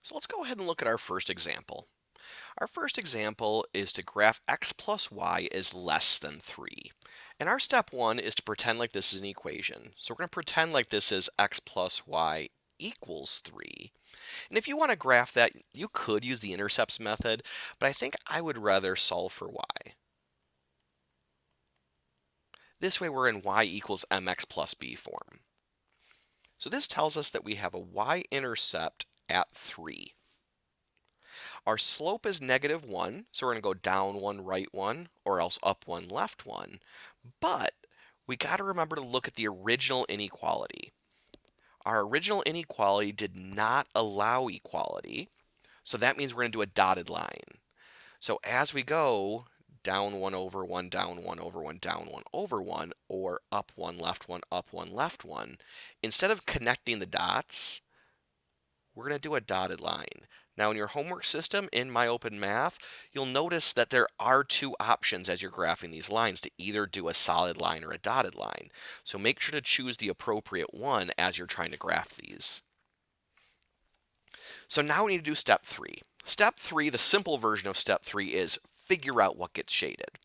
So let's go ahead and look at our first example. Our first example is to graph x plus y is less than 3. And our step one is to pretend like this is an equation. So we're going to pretend like this is x plus y equals 3. And if you want to graph that, you could use the intercepts method, but I think I would rather solve for y. This way we're in y equals mx plus b form. So this tells us that we have a y-intercept at 3. Our slope is -1, so we're going to go down 1, right 1, or else up 1, left 1. But we got to remember to look at the original inequality. Our original inequality did not allow equality, so that means we're going to do a dotted line. So as we go down 1 over 1, down 1 over 1, down 1 over 1, or up 1, left 1, up 1, left 1, instead of connecting the dots, we're going to do a dotted line. Now in your homework system in MyOpenMath, you'll notice that there are two options as you're graphing these lines to either do a solid line or a dotted line. So make sure to choose the appropriate one as you're trying to graph these. So now we need to do step 3. Step 3, the simple version of step 3 is figure out what gets shaded.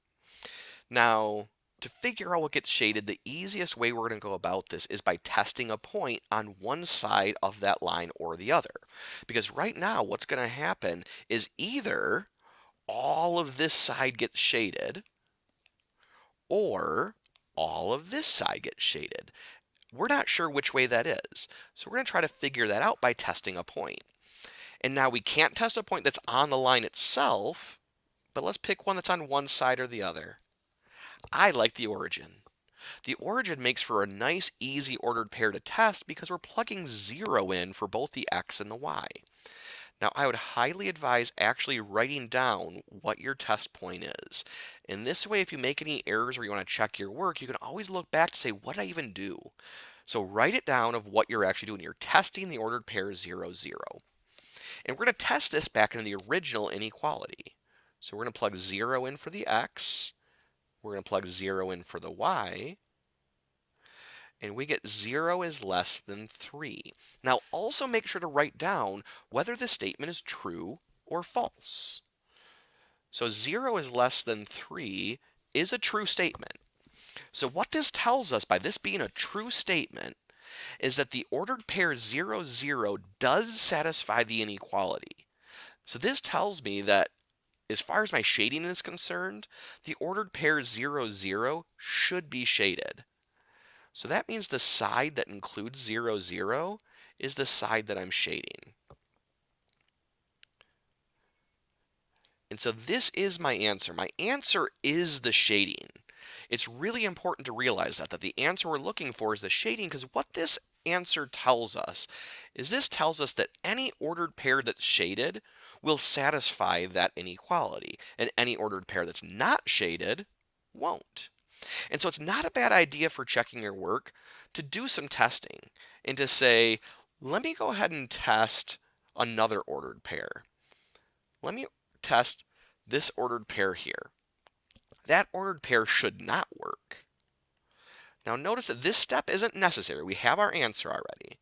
Now, to figure out what gets shaded, the easiest way we're going to go about this is by testing a point on one side of that line or the other. Because right now, what's going to happen is either all of this side gets shaded or all of this side gets shaded. We're not sure which way that is. So we're going to try to figure that out by testing a point. And now we can't test a point that's on the line itself, but let's pick one that's on one side or the other. I like the origin. The origin makes for a nice, easy ordered pair to test because we're plugging 0 in for both the x and the y. Now, I would highly advise actually writing down what your test point is. In this way, if you make any errors or you want to check your work, you can always look back to say, what did I even do? So write it down of what you're actually doing. You're testing the ordered pair 0, 0. And we're going to test this back into the original inequality. So we're going to plug 0 in for the x. We're going to plug 0 in for the y, and we get 0 is less than 3. Now also make sure to write down whether the statement is true or false. So 0 is less than 3 is a true statement. So what this tells us by this being a true statement is that the ordered pair 0, 0 does satisfy the inequality. So this tells me that as far as my shading is concerned, the ordered pair 0, 0 should be shaded. So that means the side that includes 0, 0 is the side that I'm shading. And so this is my answer. My answer is the shading. It's really important to realize that the answer we're looking for is the shading, because what this answer tells us is this tells us that any ordered pair that's shaded will satisfy that inequality, and any ordered pair that's not shaded won't. And so it's not a bad idea for checking your work to do some testing and to say, let me go ahead and test another ordered pair. Let me test this ordered pair here. That ordered pair should not work. Now notice that this step isn't necessary. We have our answer already.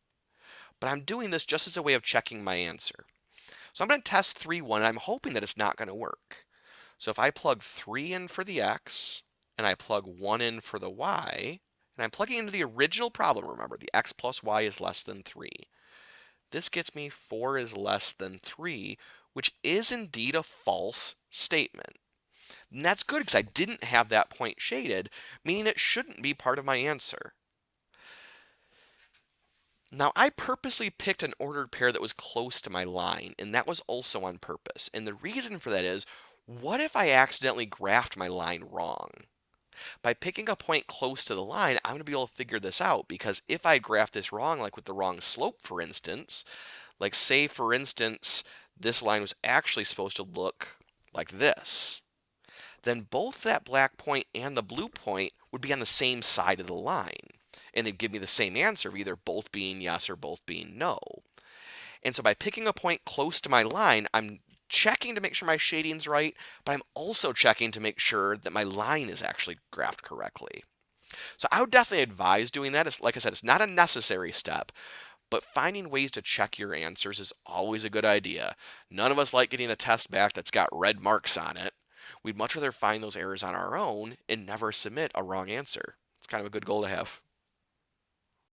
But I'm doing this just as a way of checking my answer. So I'm going to test 3, 1, and I'm hoping that it's not going to work. So if I plug 3 in for the x, and I plug 1 in for the y, and I'm plugging into the original problem, remember, the x plus y is less than 3. This gets me 4 is less than 3, which is indeed a false statement. And that's good because I didn't have that point shaded, meaning it shouldn't be part of my answer. Now, I purposely picked an ordered pair that was close to my line, and that was also on purpose. And the reason for that is, what if I accidentally graphed my line wrong? By picking a point close to the line, I'm going to be able to figure this out, because if I graph this wrong, like with the wrong slope, for instance, like say, for instance, this line was actually supposed to look like this, then both that black point and the blue point would be on the same side of the line. And they'd give me the same answer of either both being yes or both being no. And so by picking a point close to my line, I'm checking to make sure my shading's right, but I'm also checking to make sure that my line is actually graphed correctly. So I would definitely advise doing that. Like I said, it's not a necessary step, But finding ways to check your answers is always a good idea. None of us like getting a test back that's got red marks on it. We'd much rather find those errors on our own and never submit a wrong answer. It's kind of a good goal to have.